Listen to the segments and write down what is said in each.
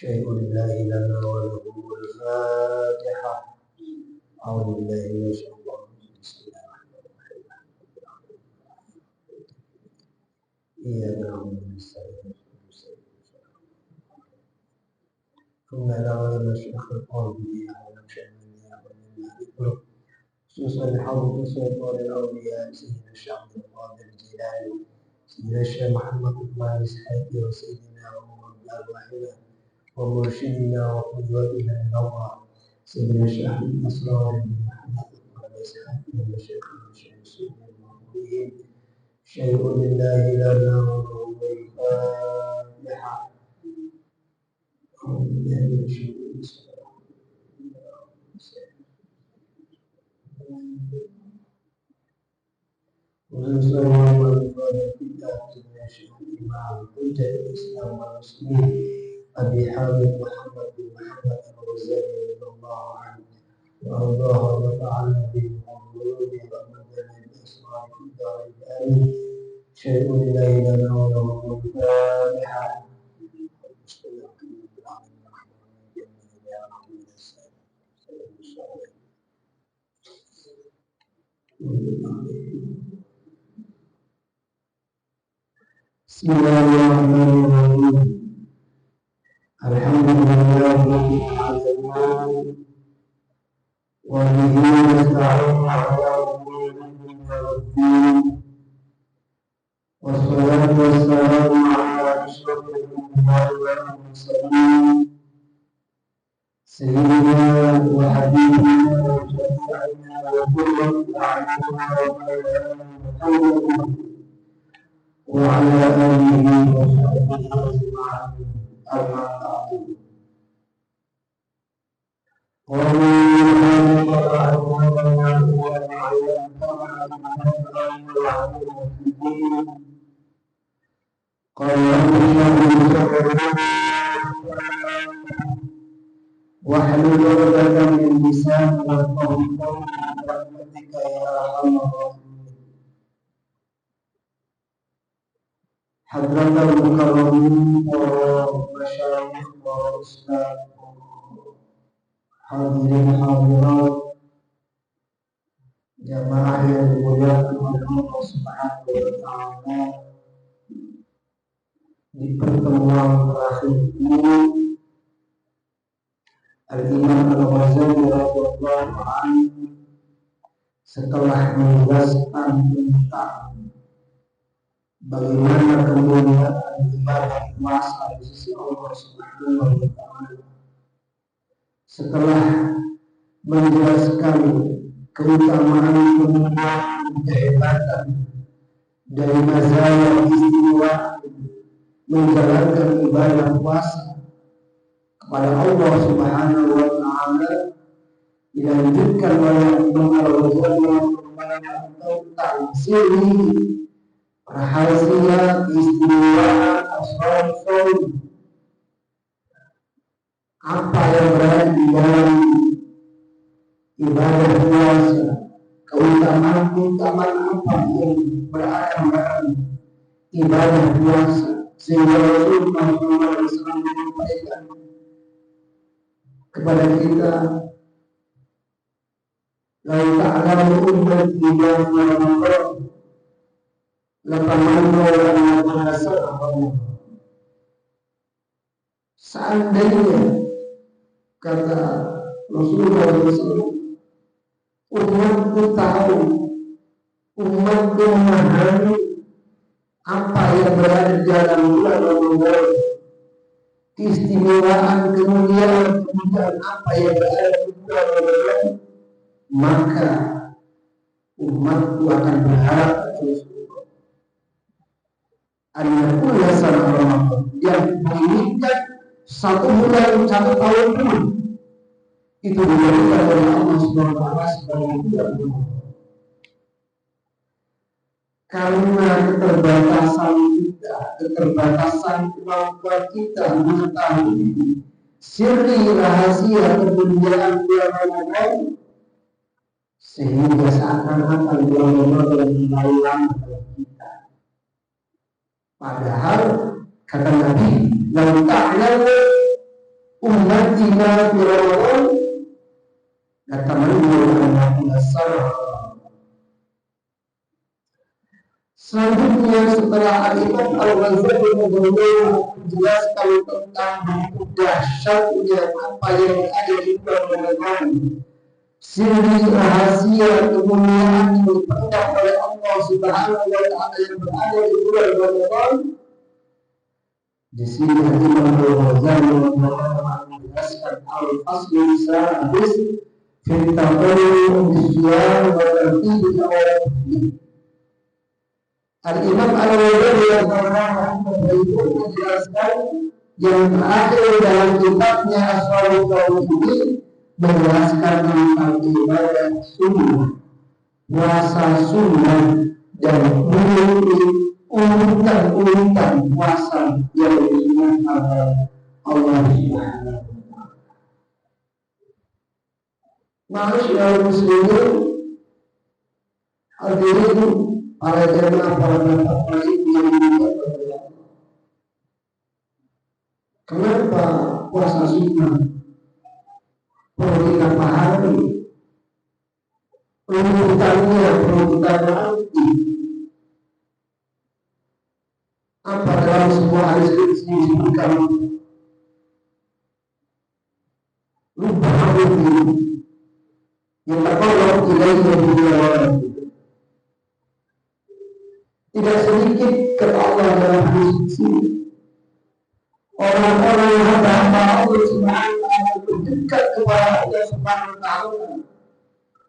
شيء لله لنا وله الفاتحة. أعوذ بالله من الشيطان الرجيم. بسم الله الرحمن الرحيم. إياك نعبد ونستعين ثم لغينا الشيخ القاضي ولم شأننا ومنا ذكره خصوصا لحضرة سلطان الأولياء سيدنا الشيخ عبد القادر الجيلاني سيدنا الشيخ محمد بن إسحاق وسيدنا ومولانا الواحد ومرشدنا وقدوتنا إلى الله سيدنا الشيخ الأسرار بن محمد بن إسحاق والشيخ سيدنا المعبودين شيء لله لنا وله الفاتحة. أعوذ بالله من الشيطان الرجيم. سيدنا الشيخ الإمام حجة الإسلام والمسلمين أبي حامد محمد بن محمد الغزالي رضي الله عنه وأرضاه ونفعنا به وعلومه وأمدنا بالإسلام في الدارين آمين. شيء لله لنا وله الفاتحة. بسم الله الرحمن الرحيم. الحمد لله رب العالمين وبه نستعين على امور الدنيا والدين والصلاه والسلام على اشرف الانبياء والمرسلين سيدنا وحبيبنا وشفيعنا وقرة اعيننا ومولانا وعلى آله وصحبه أجمعين. أما بعد واحلل عقدة من لساني يفقهوا قولي برحمتك يا أرحم الراحمين. حضرة المكرمين ومشايخ وأستاذ hadirin hadirat jamaah yang dimuliakan oleh Allah Subhanahu wa taala, di pertemuan terakhir ini Al-Imam Al-Ghazali radhiyallahu anhu setelah menjelaskan tentang bagaimana kemuliaan ibadah puasa di sisi Allah Subhanahu wa taala, setelah menjelaskan keutamaan kehebatan dari mazhab istimewa menjalankan ibadah puasa kepada Allah Subhanahu wa taala, dilanjutkan oleh Imam Al-Ghazali tentang siri rahasia keistimewaan asal apa yang berada di dalam ibadah puasa, keutamaan apa yang berada dalam ibadah puasa, sehingga Rasulullah SAW menyampaikan kepada kita, "Lau ta'lamu ummati ma fi Ramadan, latamannaw an yatanasabahum." Seandainya, kata Rasulullah SAW, umatku tahu, umatku memahami apa yang berada di dalam bulan Ramadan, keistimewaan, kemuliaan apa yang berada di bulan Ramadan, maka umatku akan berharap Rasulullah an-nakulla sana Ramadan, yang menginginkan satu bulan, satu tahun pun itu diberikan oleh Allah Subhanahu wa taala sebagai bulan Ramadan. Karena keterbatasan kita, keterbatasan kemampuan kita mengetahui siri rahasia kemuliaan bulan Ramadan, sehingga seakan-akan bulan Ramadan hilang dari kita. Padahal kata Nabi, "Lau ta'lamu sunnatina fi Ramadan natamannu an nakuna salaf. Selanjutnya setelah Al-Imam Al-Ghazali menjelaskan tentang begitu dahsyatnya apa yang ada di bulan Ramadan, siri rahasia kemuliaan yang dipendam oleh Allah Subhanahu wa Ta'ala yang berada di bulan Ramadan. Di sini Imam Al-Ghazali menjelaskan al-fasl sadis fi taqarrub bis-siyam wa tartib al-awqat. Al-Imam Al-Ghazali yang menjelaskan yang terakhir dalam kitabnya Asrarul Qaul ini menjelaskan tentang ibadah sunnah, puasa sunnah, dan memiliki urutan-urutan puasa yang disunahkan oleh Allah Subhanahu wa Ta'ala. Ma'asyiral muslimin, hadirin para jemaah para nabi yang dimuliakan oleh Allah. Kenapa puasa sunnah perlu kita pahami? Urutannya perlu kita mengerti. Apa dalam sebuah hadis qudsi disebutkan lupa itu yang terkolok ilaihi billahi. Tidak sedikit kata Allah dalam hadis ini, orang-orang yang hamba Allah Subhanahu wa Ta'ala berdekat kepada Allah Subhanahu wa Ta'ala,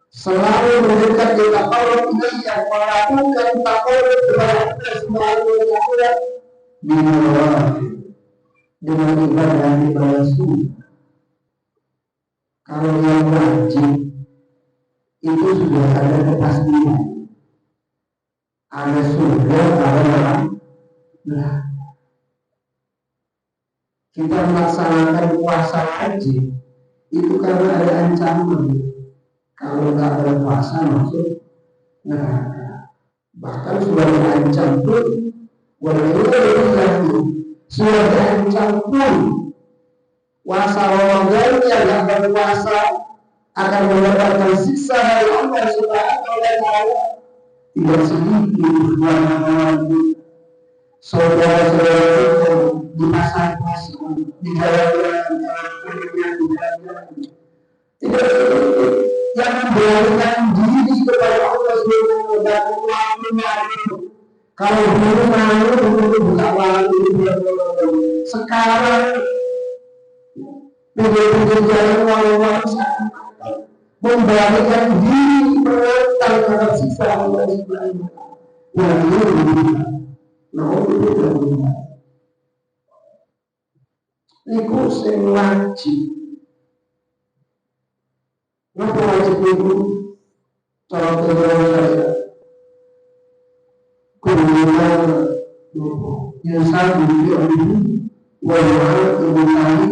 selalu mendekat di taqarrub ilaih, melakukan taqarrub kepada Allah Subhanahu wa Ta'ala dengan ibadah sunnah. Kalau yang wajib itu sudah ada kepastian, ada surga, ada neraka. Kita melaksanakan puasa wajib itu karena ada ancaman kalau nggak berpuasa masuk neraka. Bahkan sudah diancam pun, sudah diancam pun puasa Ramadan yang nggak berpuasa akan mendapatkan siksa dari Allah Subhanahu wa Ta'ala. Tidak sedikit saudara-saudara kita di pasar-pasar, di jalan-jalan, tidak sedikit yang memberanikan diri kepada Allah Subhanahu wa Ta'ala. Kalau dulu malu untuk buka warung, sekarang pinggir-pinggir jalan warung-warung memberanikan diri menentang terhadap siksa Allah Subhanahu wa Ta'ala. Yang ini niku sing wajib. Napa wajib niku? Cara teori saya. Kemudian Yusuf bin Wahab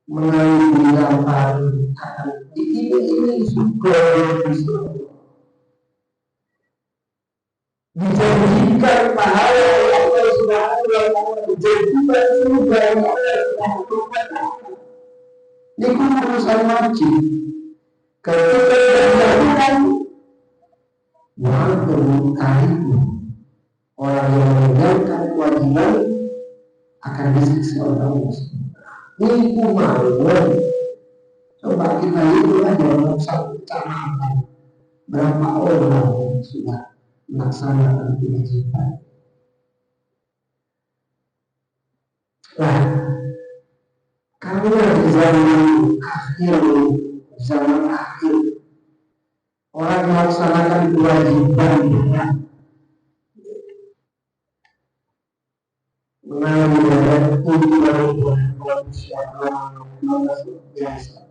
mengalami bidang akan ini juga dijanjikan pahala oleh Allah Subhanahu wa Ta'ala, dijanjikan surga oleh Allah Subhanahu wa Ta'ala. Ini urusan wajib. Ketika dilakukan orang yang meninggalkan kewajiban akan disiksa oleh Allah. Ini kumauan. Coba kita itu aja satu kecamatan berapa orang yang sudah melaksanakan kewajiban. Nah, karena di zaman akhir orang melaksanakan kewajiban mengalami ibadah tujuan biasa.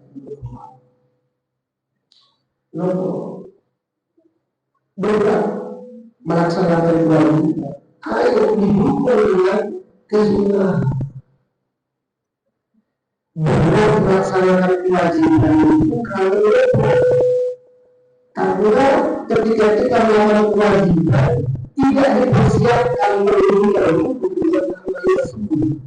Berat melaksanakan kewajiban. Ayo didukung dengan kesunahan. Berat melaksanakan kewajiban itu karena ketika kita melakukan kewajiban tidak dipersiapkan terlebih dahulu kewajiban tersebut.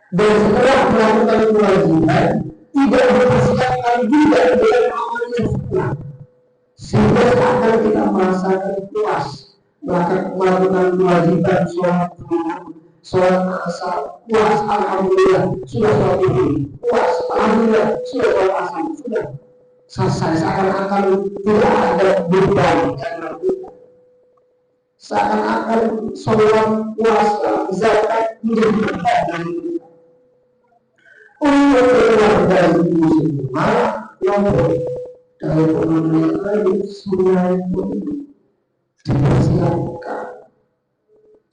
Dan setelah melakukan kewajiban, tidak dipersiapkan juga dengan amal yang sunnah, sehingga seakan kita merasakan puas melakukan kewajiban sholat asar, puas alhamdulillah sudah sholat ini, puas alhamdulillah sudah sholat asar, sudah selesai, seakan-akan tidak ada beban karena kita, seakan-akan sholat puasa zakat menjadi beban dari kita. Untuk keluarga itu semua nomor dari pemilik lain sunnah itu dipersiapkan.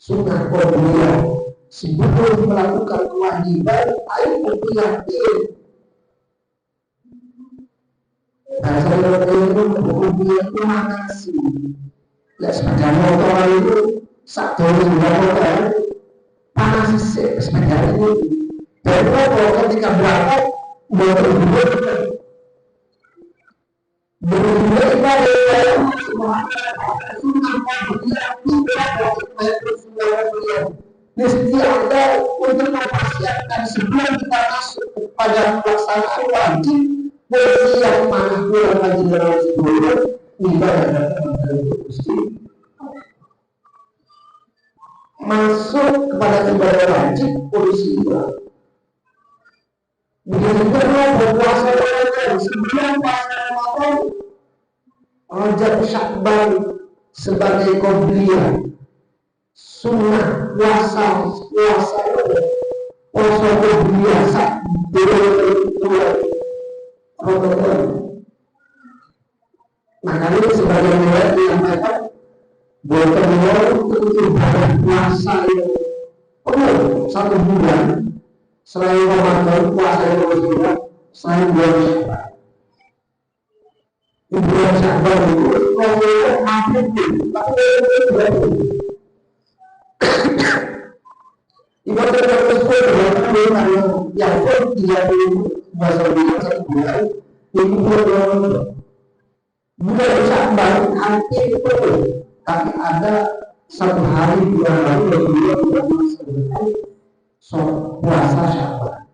Sunnah kodiyah sebelum melakukan kewajiban, ayo berkeyakin. Nah, saya itu kemudian makasih. Ya sepeda motor itu satu sepeda motor panas sih sepeda itu. Dan kalau ketika berangkat motor berbeda ibadah semua mesti ada untuk mempersiapkan sebelum kita masuk pada pelaksanaan wajib bersiap mana bulan haji dalam sebulan ibadah datang mesti masuk kepada ibadah wajib polisi begitu juga berpuasa Ramadan sebelum puasa Ramadan Rajab Syakban sebagai qobliyah sunnah puasa qobliyah Ramadan. Makanya sebagai riwayat disampaikan bahwa untuk ibadah puasa itu penuh 1 bulan. Selain Ramadan, puasa yang berbeda, selain bulan Syakban. Di bulan Syakban itu, Rasulullah hampir tapi ibadah tersebut dengan yang pun 30 bahasa Indonesia 1 bulan, itu bulan Syakban hampir penuh, tapi ada 1 hari 2 hari yang bulan puasa Syakban.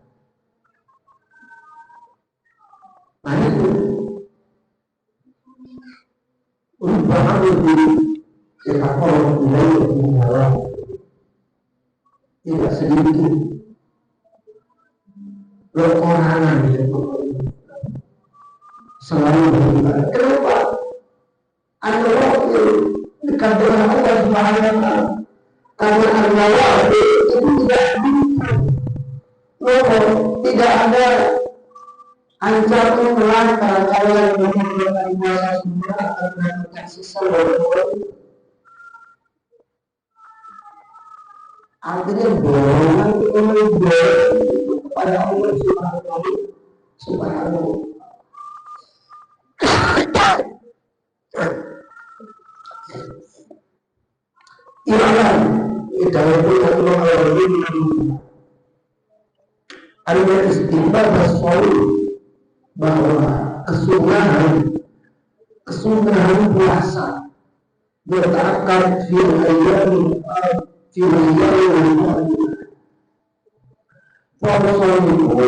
Nah itu umpama itu kita kalau mulai mengalah tidak sedikit keorangan itu selalu beribadah. Kenapa? Allah dekat dengan Allah Subhanahu wa Ta'ala. Karena Allah itu tidak ada ancaman melanggar kalau yang menggunakan puasa sunnah akan mendapatkan sisa artinya dorongan kepada Allah Subhanahu Iman dalam Allah ada istimewa bersuara bahwa kesunahan puasa bertakar puasa itu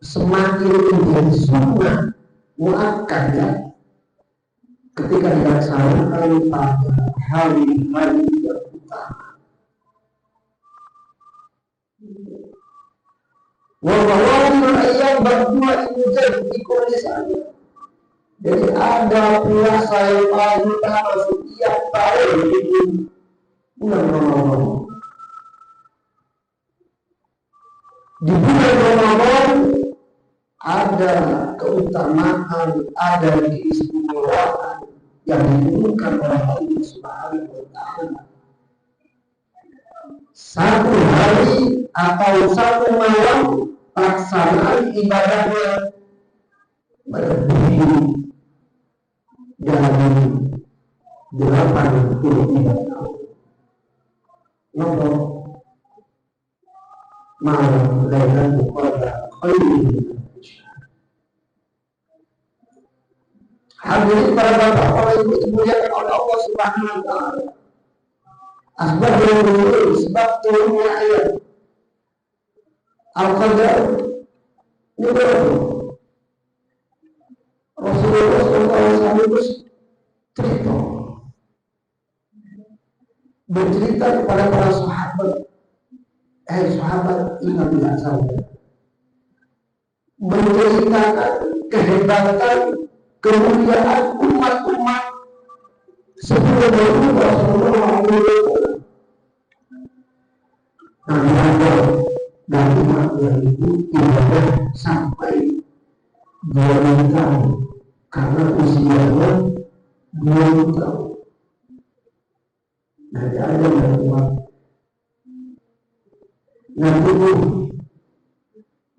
semakin menjadi sunnah muakkad ya ketika dilaksanakan pada hari-hari yang utama. Wawawil ayam berdua itu jadi kondisi. Jadi ada puasa yang paling utama setiap tahun di bulan Ramadan. Di bulan Ramadan ada keutamaan, ada keistimewaan yang diturunkan oleh Allah Subhanahu wa Ta'ala. 1 hari atau 1 malam pelaksanaan ibadahnya berdiri dalam 83 tahun. Maka malam Lailatul Qadar khairun. Hadirin para bapak, para ibu dimuliakan oleh Allah Subhanahu wa Ta'ala. Sebab turunnya ayat Al-Qadar ini berapa? Rasulullah SAW cerita, bercerita kepada para sahabat, sahabat ingatlah saya, menceritakan kehebatan, kemuliaan umat-umat sebelum Rasulullah SAW. Nabi Adam dan umatnya itu ibadah sampai 20 tahun karena usianya 20 tahun. Nabi Adam dan umat Nabi Nuh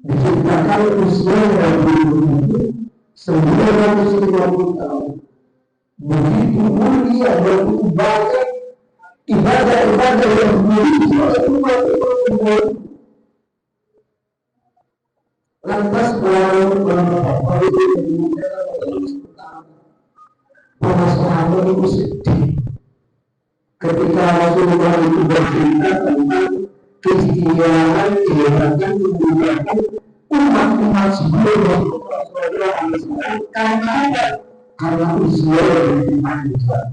diciptakan usia yang itu 950 tahun. Begitu mulia, begitu banyak ibadah-ibadah yang dimiliki oleh umat itu. Lantas para sahabat itu sedih ketika Rasulullah itu bercerita tentang keistimewaan, kehebatan, kemuliaan umat-umat sebelum Rasulullah SAW karena usia yang panjang.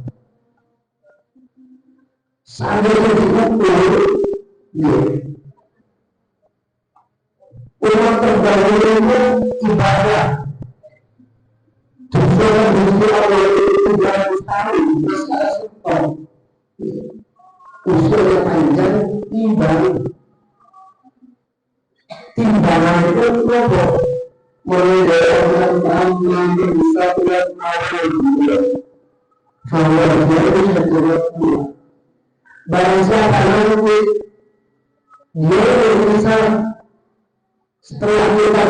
Seandainya diukur, umat terdahulunya ibadah tujuan usia Allah itu 300 tahun masalah stop. Usia yang panjang timbangan itu kelompok mulai dari orang tahun yang bisa lihat awal bahwa dia itu sejauh pulang barang siapa nanti dia bisa setelah kita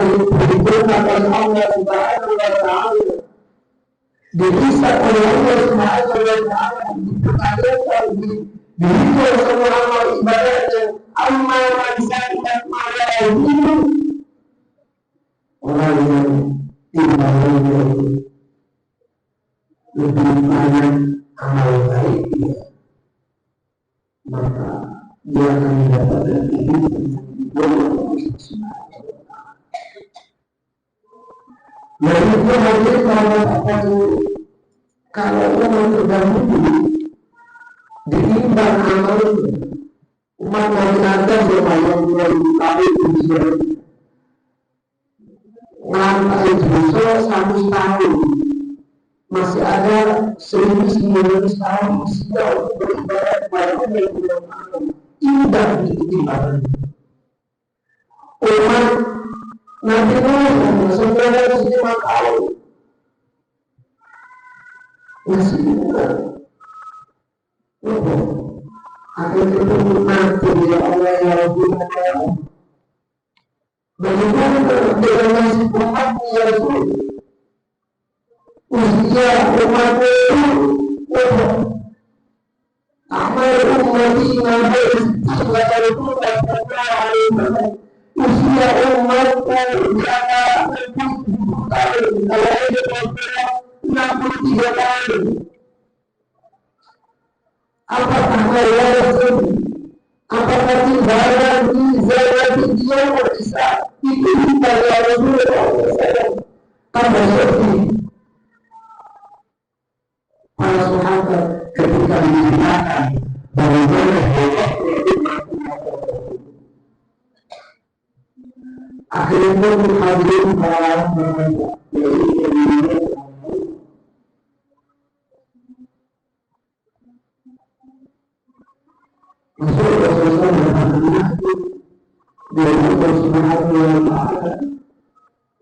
diberikan oleh Allah Subhanahu wa Ta'ala, dihisab oleh Allah Subhanahu wa Ta'ala, dipertanyakan, dihitung semua amal ibadahnya, amal manusia malah itu orang yang timbangannya lebih banyak amal baik dia, maka dia akan mendapatkan kehidupan yang jadi itu hadir kalau orang terdahulu ditimbang amal umat Nabi Adam berbayang 2000 tahun usia ngantai dosa 100 tahun masih ada 1900 tahun usia untuk beribadah kepada Allah yang tidak mahu indah ditimbang umat Nabi Nuh sebenarnya 5 tahun masih muda. Akhirnya itu nanti ya Allah ya Rabbul bagaimana dengan nasib umat ya Rasul usia umat itu amal umat ini nabi setelah itu usia umat berapa 60 tahun kalau ini 63 tahun apakah Rasul apakah timbangan di zaman dia bisa itu kita Rasulullah tambah sedih para sahabat ketika diceritakan bagaimana akhirnya menghadirin para Rasulullah SAW berkata dari Allah Subhanahu wa Ta'ala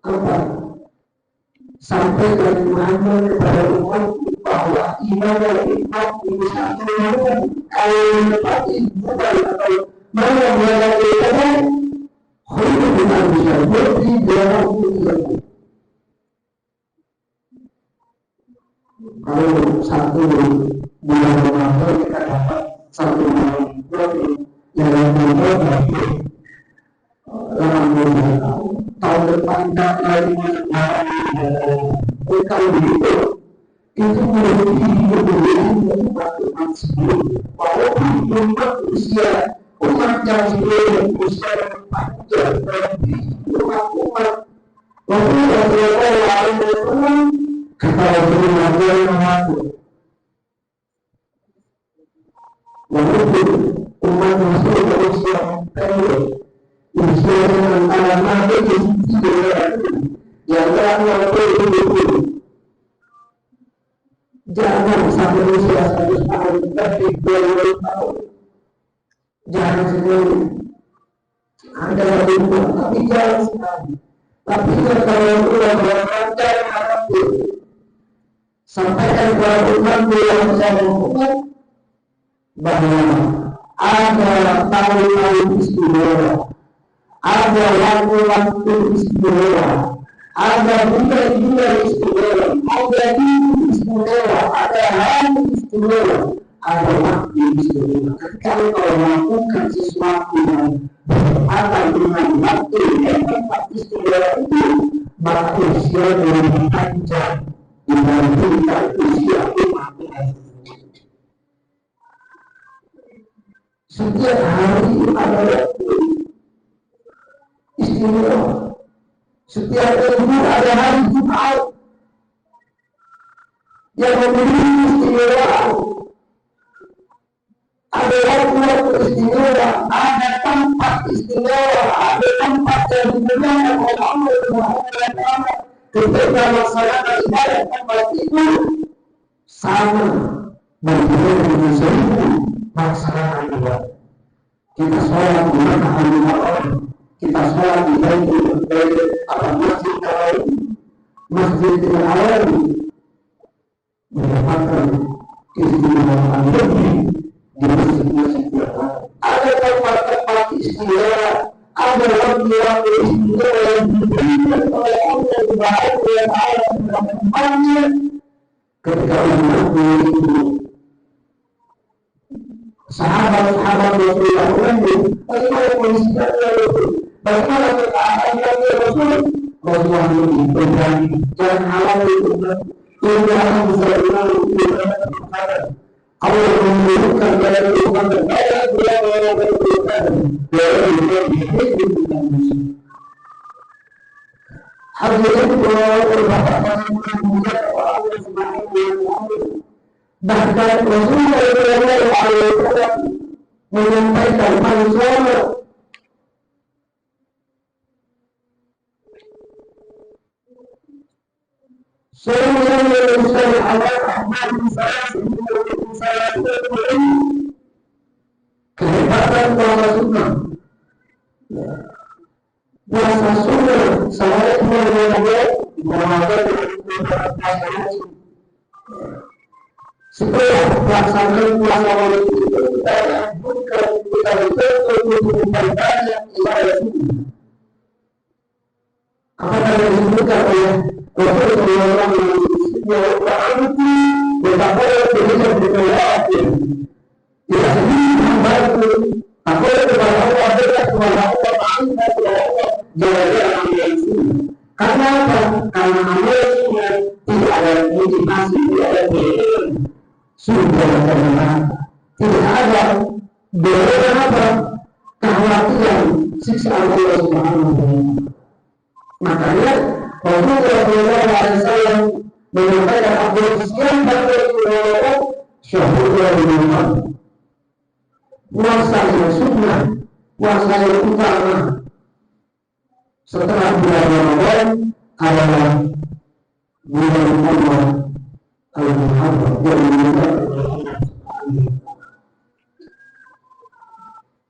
apa sampaikan Muhammad kepada umat bahwa iman dan iman itu satu kalau menepati bukan atau mana yang dikatakan khairu min alfi syahr berarti dalam kalau satu bulan Ramadan kita dapat satu bulan yang Ramadan tahun depan tidak lagi kalau begitu itu menjadi hidup yang sebelum walaupun usia umat yang sebelum usia panjang berarti umat waktu Rasulullah SAW kata Rasulullah mengaku waktu umat Rasul berusia pendek usia antara mati di sisi yang waktu itu jangan sampai usia 100 tahun tapi 20 tahun jangan sekali ada rumah tapi jangan sekali tapi kalau Allah berkata hati sampaikan kepada umat yang saya umat bahwa ada tahun-tahun istimewa, ada waktu-waktu istimewa, ada bulan-bulan istimewa, ada minggu istimewa, ada hari istimewa, ada waktu istimewa. Ketika engkau melakukan sesuatu yang berkaitan dengan waktu dan tempat istimewa itu, maka usia lebih panjang dibandingkan usia umat lain. Setiap hari ada waktu istimewa. Setiap minggu ada hari Jumat yang memiliki istimewa. Ada waktu istimewa, ada tempat istimewa, ada tempat yang dimuliakan oleh Allah Subhanahu wa Ta'ala. Ketika melaksanakan ibadah tempat itu sama dengan seribu melaksanakan ibadah. Kita sholat di mana hari malam, kita sholat di masjid yang awal mendapatkan keistimewaan lebih di masjid-masjid yang lain. Ada tempat-tempat istimewa, ada waktu-waktu istimewa yang diberikan oleh Allah Subhanahu wa Ta'ala dalam tempatnya ketika umat itu sahabat-sahabat Rasulullah bagaimana kondisinya bagaimana keadaannya Rasulullah itu berani dan halal itu jangan bisa lalu Allah menunjukkan pada Tuhan kepada dia berdoa bahkan Rasulullah SAW menyampaikan manusia kehebatan puasa sunnah. Puasa sunnah saya setelah pelaksanaan puasa wajib itu kita bukan kita betul-betul banyak ibadah sunnah. Apa yang disebutkan oleh Rasulullah SAW betapa beliau berkelahi tidak sedikit membantu apa yang kepada Allah dekat kepada Allah ta'ala kepada Allah jalan-jalan yang sunnah. Karena apa? Karena amal sunnah tidak ada motivasi, tidak ada keinginan sudah karena tidak ada dorongan apa kekhawatiran siksa Allah Subhanahu wa Ta'ala. Makanya Rasulullah SAW menyampaikan afdal siam bagi Rasulullah syahudullah billahi. Puasa yang sunnah, puasa yang utama setelah bulan Ramadan adalah bulan Allah Al-Muharram yang menyebabkan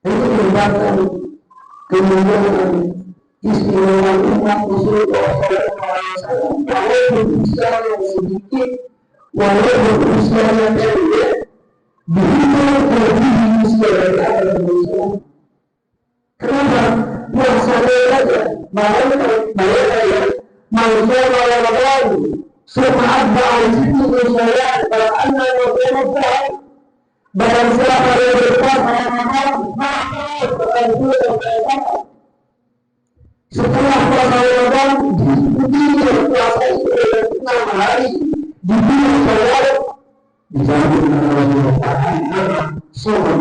itu menyebabkan kemuliaan istimewa umat Rasulullah SAW. Walaupun usia yang sedikit, walaupun usia yang pendek, begitu lebih usia dari ada manusia. Kenapa? Puasanya saja, mereka ya manusia Ramadan semangat bahwa itu saya kalau anda mau barang siapa yang berpuasa Ramadan setelah puasa Ramadan diikuti puasa itu 6 hari di bulan Syawal dijamin oleh Allah Ta'ala soal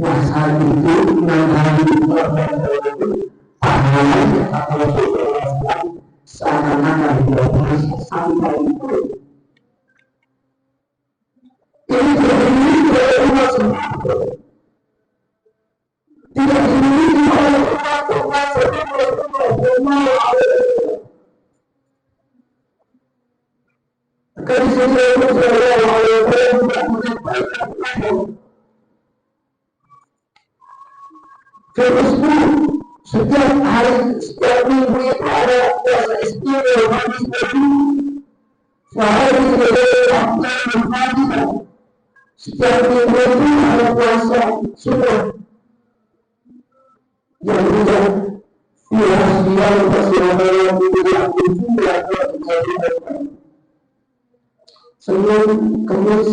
puasa itu 6 hari itu pahalanya kata Rasulullah seakan-akan dia puasa sampai itu. Ini tidak dimiliki oleh umat semua. Tidak dimiliki oleh umat semua. Karena Rasulullah Sallallahu Alaihi Wasallam menyampaikan terus setiap hari, setiap minggu itu ada puasa istimewa hadis Nabi. Sehari setiap minggu itu ada puasa sunnah yang tidak dia Rasulullah sebelum Kamis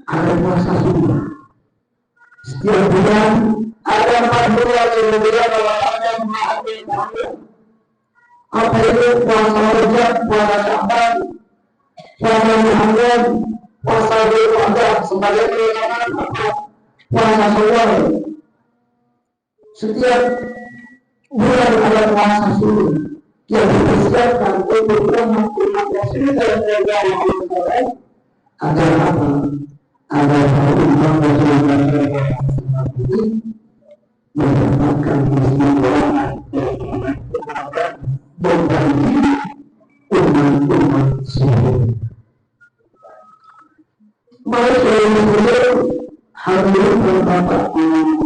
ada puasa sunnah. Setiap bulan ada 4 bulan yang berbeda apa itu puasa Rajab, puasa Sya'ban, puasa Muharram, puasa Dzulqa'dah sebagai peringatan puasa Syawal. Setiap bulan ada puasa sunnah yang dipersiapkan untuk umat Rasulullah SAW agar apa? Agar umat Rasulullah SAW mendapatkan keselamatan berbagi umat seluruh. Maka hadirin dan bapak ibu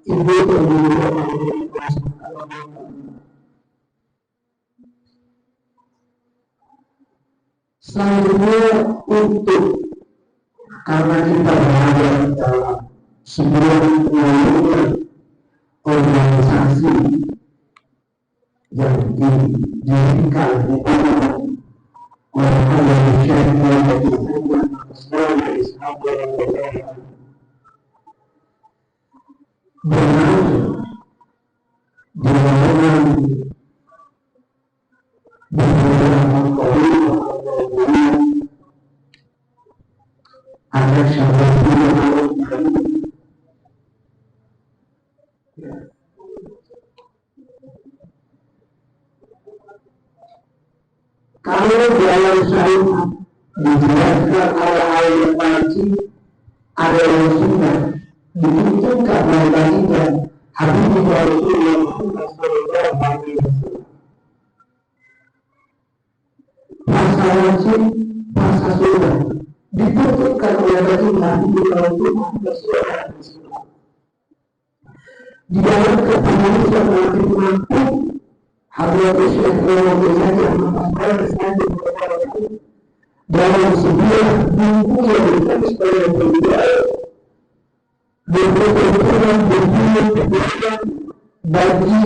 dan selanjutnya untuk karena kita berada dalam sebuah organisasi yang didirikan oleh Indonesia ada syarat kalau dalam syariat dijelaskan hal-hal yang wajib ada yang sunnah ditunjukkan membagikan hadis Rasulullah Sallallahu Alaihi Wasallam. Puasa wajib, puasa sunnah ditunjukkan oleh baginda Rasulullah Sallallahu Alaihi Wasallam. Di dalam kepenuhan wajib mampu Hadrat Syekh Muhammad yang mengatakan dalam sebuah buku yang ditulis oleh beliau berpedoman kebaikan bagi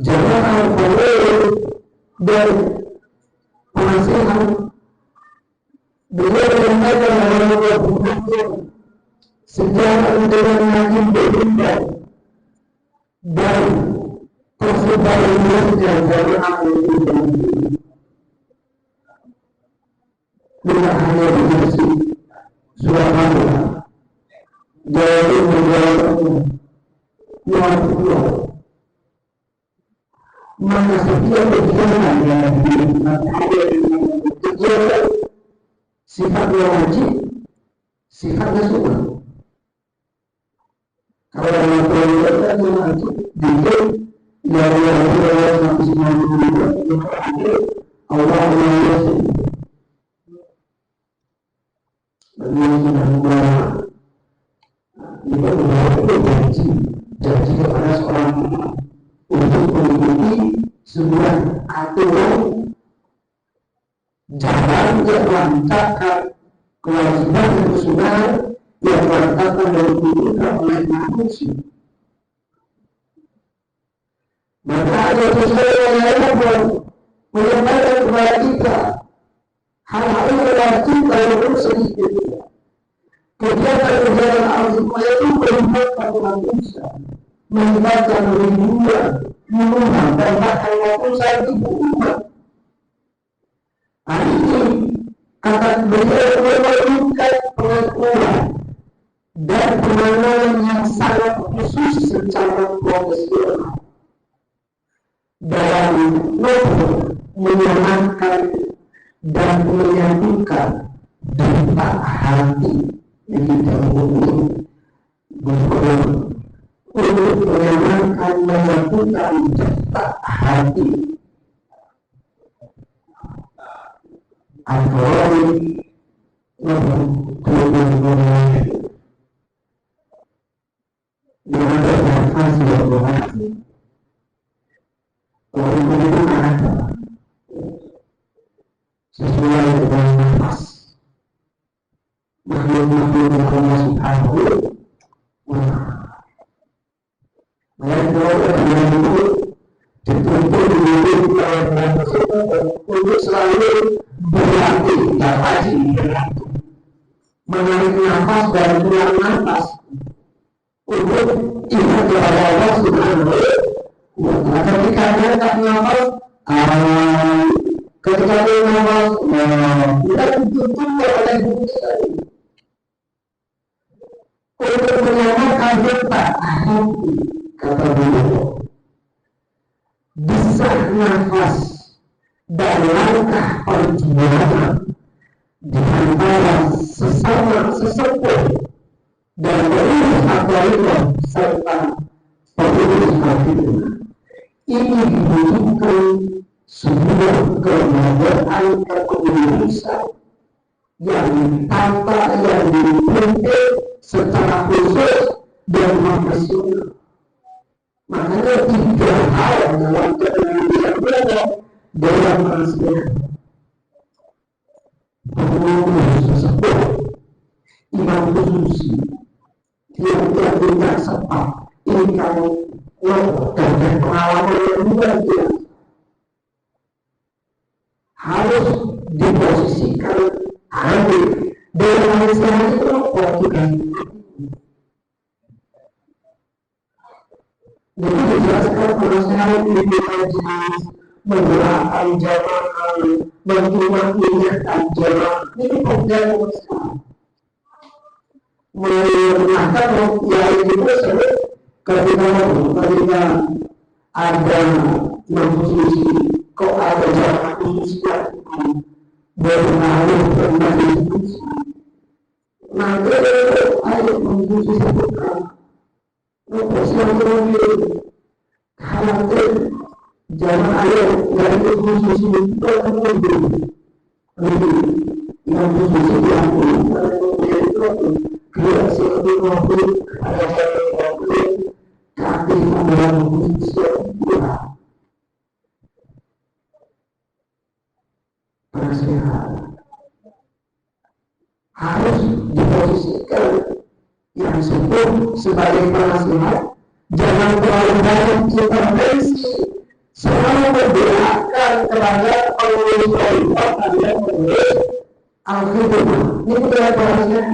jamaah pengurus dan penasihat. Beliau mengatakan bahwa bukunya sejarah dengan Nabi berbeda dan persebarannya jamaah itu tidak hanya berisi suara dari menjawab luar pulau. Maka setiap kegiatan yang kegiatan sifatnya wajib, sifatnya sunnah. Kalau dalam kegiatan yang wajib, dia dari Allah 192 Allah janji kepada seorang untuk mengikuti sebuah aturan jalan yang melancarkan kewajiban dan kesunahan yang melancarkan dan ditunjukkan oleh manusia. Maka ada sesuatu yang lain menyampaikan kepada kita hal-hal yang wajib walaupun sedikit. Kegiatan al-Quran itu melibatkan manusia, melibatkan ribuan, puluhan, dan bahkan ratusan ribu umat. Hari ini akan beliau memerlukan pengakuan dan penanganan yang sangat khusus secara profesional dalam menyenangkan dan menyatukan detak hati yang kita hubungi untuk menyenangkan menyatukan detak hati alkohol dengan bernafas berhati orang itu ada sesuai dengan nafas makhluk-makhluk yang Allah Subhanahu wa ta'ala. Kalau yang itu dituntut dengan untuk selalu berlatih dan rajin berlatih menarik nafas dan buang nafas untuk ingat kepada Allah Subhanahu wa ta'ala. Ketika dia tak nafas, ketika dia nafas, kita dituntut oleh buku tadi untuk menyamakan detak hati, kata beliau. Bisa nafas dan langkah perjuangan di antara sesama sesepuh dan pengurus agama serta pengurus agama ini dibutuhkan sebuah kelembagaan kepengurusan yang ditata, yang dipimpin secara khusus dan profesional. Makanya 3 hal dalam kepengurusan berada dalam perasaan pengurus sesepuh, imam khususi, tiap-tiap tingkat sepak, ini kalau dan pengalaman yang luar biasa harus diposisikan hadir dalam istilah itu bukan. Jadi dijelaskan penasehat ini jenis menggerakkan jamaah, mengingatkan jamaah, ini program besar. Mengenalkan yang itu sebut ketika ada non-khususi, kok ada jamaah khusus yang berpengaruh tentang institusi. Nanti ayo mengkhususi bukan. Khawatir jangan ada yang khusus itu yang khusus yang kreasi lebih ada kaki membuat khusus persehat harus diposisikan yang disebut sebagai penasehat. Jangan terlalu banyak intervensi, selalu berdoakan kepada pengurus kehidupan dan pengurus al-khidmah. Ini adalah penasehat.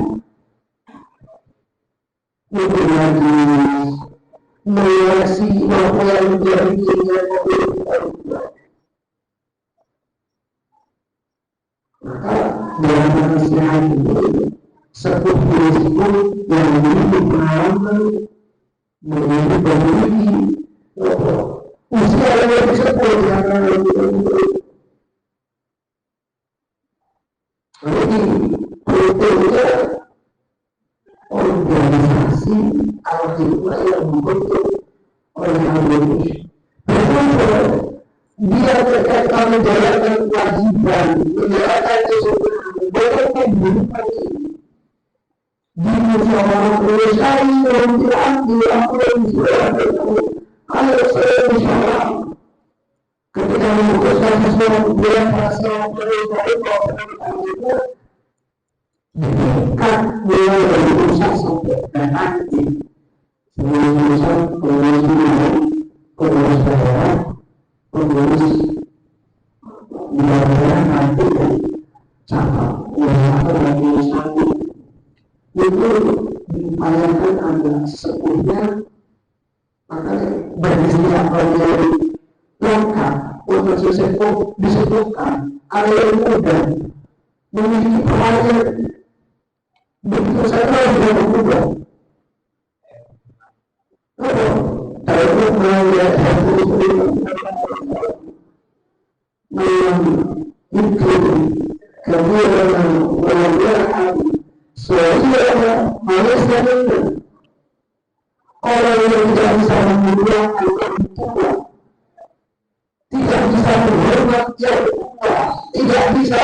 Menguasai apa yang menjadi keinginan pengurus kehidupan. Maka dalam penasehat ini sebuah prinsip yang memiliki pengalaman, memiliki memiliki usia yang lebih sepuh karena jadi bentuknya organisasi al-khidmah yang dibentuk oleh Indonesia. Betul, dia berkaitan menjalankan kewajiban, menjalankan kesulitan, berkaitan kehidupan ini. Di musyawarah Indonesia kalau saya musyawarah ketika memutuskan sesuatu bulan pasal dekat mulai dari pusat sampai ke nanti pengurus daerah, pengurus daerah nanti cabang atau pengurus nanti itu diupayakan agar sepuhnya makanya beristilah menjadi lengkap untuk sesepuh disebutkan ada yang muda memiliki pelajar begitu saja dia berubah. Kalau melihat mengikuti kemudian melihat sehingga manusia itu orang yang tidak bisa memuliakan yang tua, tidak bisa menghormat yang tua, tidak bisa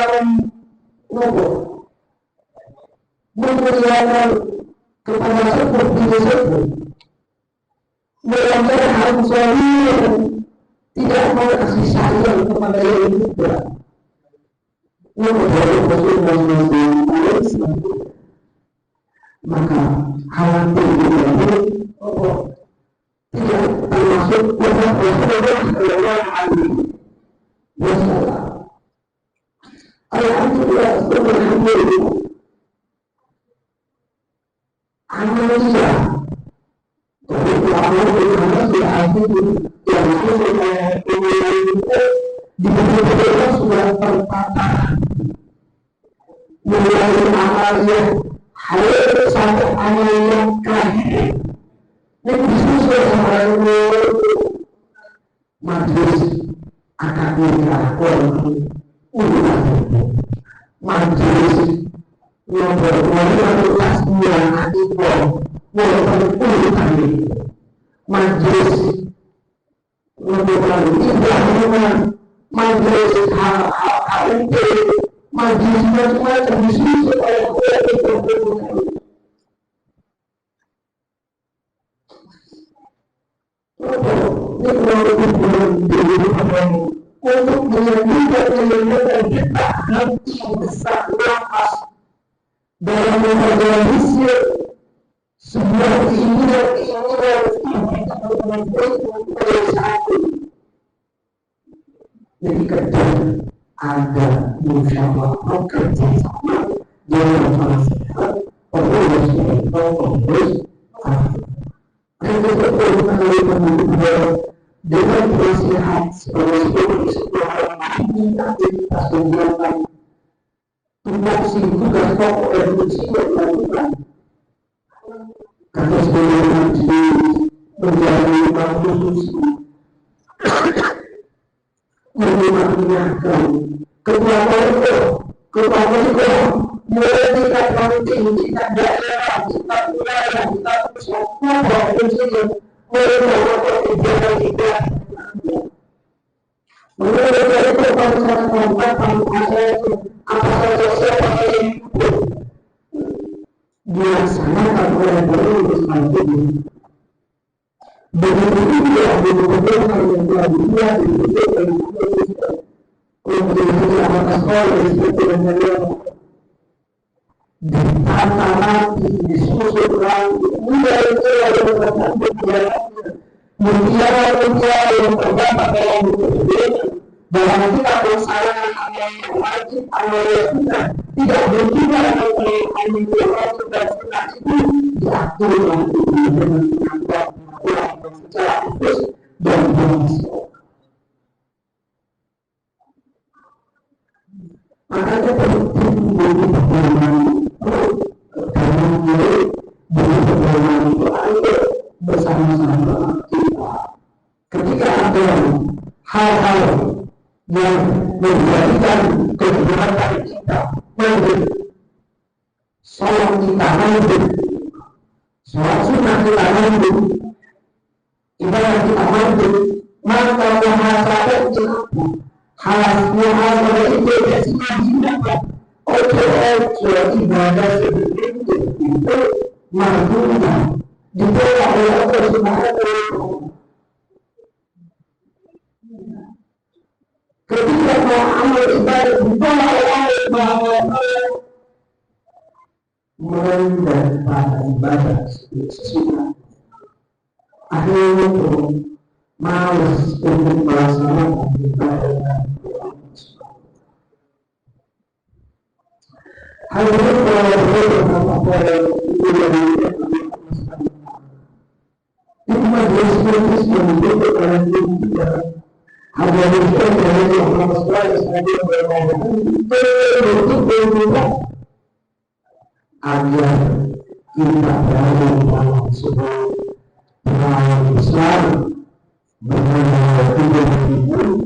memuliakan kepada sepuh diri sepuh, melanggar hak suami, tidak mau kasih sayang kepada yang muda. Maka khawatir tidak termasuk Rasulullah Alhamdulillah Alhamdulillah di sudah tertata mulai amalnya hari sampai amalnya terakhir. Ini disusul sama majelis akademik majelis nomor 12 yang akibah walaupun kali majelis nomor 3 majelis HKUP majelis macam-macam disusul oleh untuk menyembuhkan kita nanti besar nafas dalam memperbaiki sebuah keinginan jadi kerja ada musyawarah kerja sama dalam masalah dengan nasihat sebagai sebuah aktivitas kegiatan tupoksi tugas pokok dan fungsi yang dilakukan karena sebenarnya menjalani lima khusus mengingatkan ketua keluarga mulai tingkat penting tingkat daerah tingkat wilayah tingkat semua fungsi mulai melakukan kegiatan kita mulai dari pertanyaan apa saja siapa yang dilaksanakan oleh Islam ini begitu juga dilakukan yang telah dibuat untuk atas sekolah seperti yang ditata nanti disusulkan mulai dari mutiara yang terdapat dalam buku ini bahwa kita melaksanakan yang wajib amal yang sunnah tidak berubah oleh amal yang wajib dan sunnah itu diatur nanti dengan pengakuan secara khusus dan langsung. Makanya penting bagi perjalanan dalam diri bagi perjalanan itu ayo bersama-sama kita. Ketika ada hal-hal yang menjadikan kebenaran kita wajib, sholat kita wajib, sholat sunnah kita wajib, ibadah kita wajib, maka muhasabah itu muhasabah itu biasanya dilakukan ojo ibadah seperti itu marduna ditolak oleh Allah Subhanahu wa Ta'ala. Ketika mau amal ibadah ditolak oleh Allah Subhanahu wa Ta'ala, mendapat ibadah sesuai akhirnya itu malas untuk melaksanakan ibadah. Hal ini kalau berkata itu majelis yang dibentuk oleh kita Ada yang dari orang tua sebagai berbadan itu juga agar kita berada dalam sebuah Islam benar-benar tidak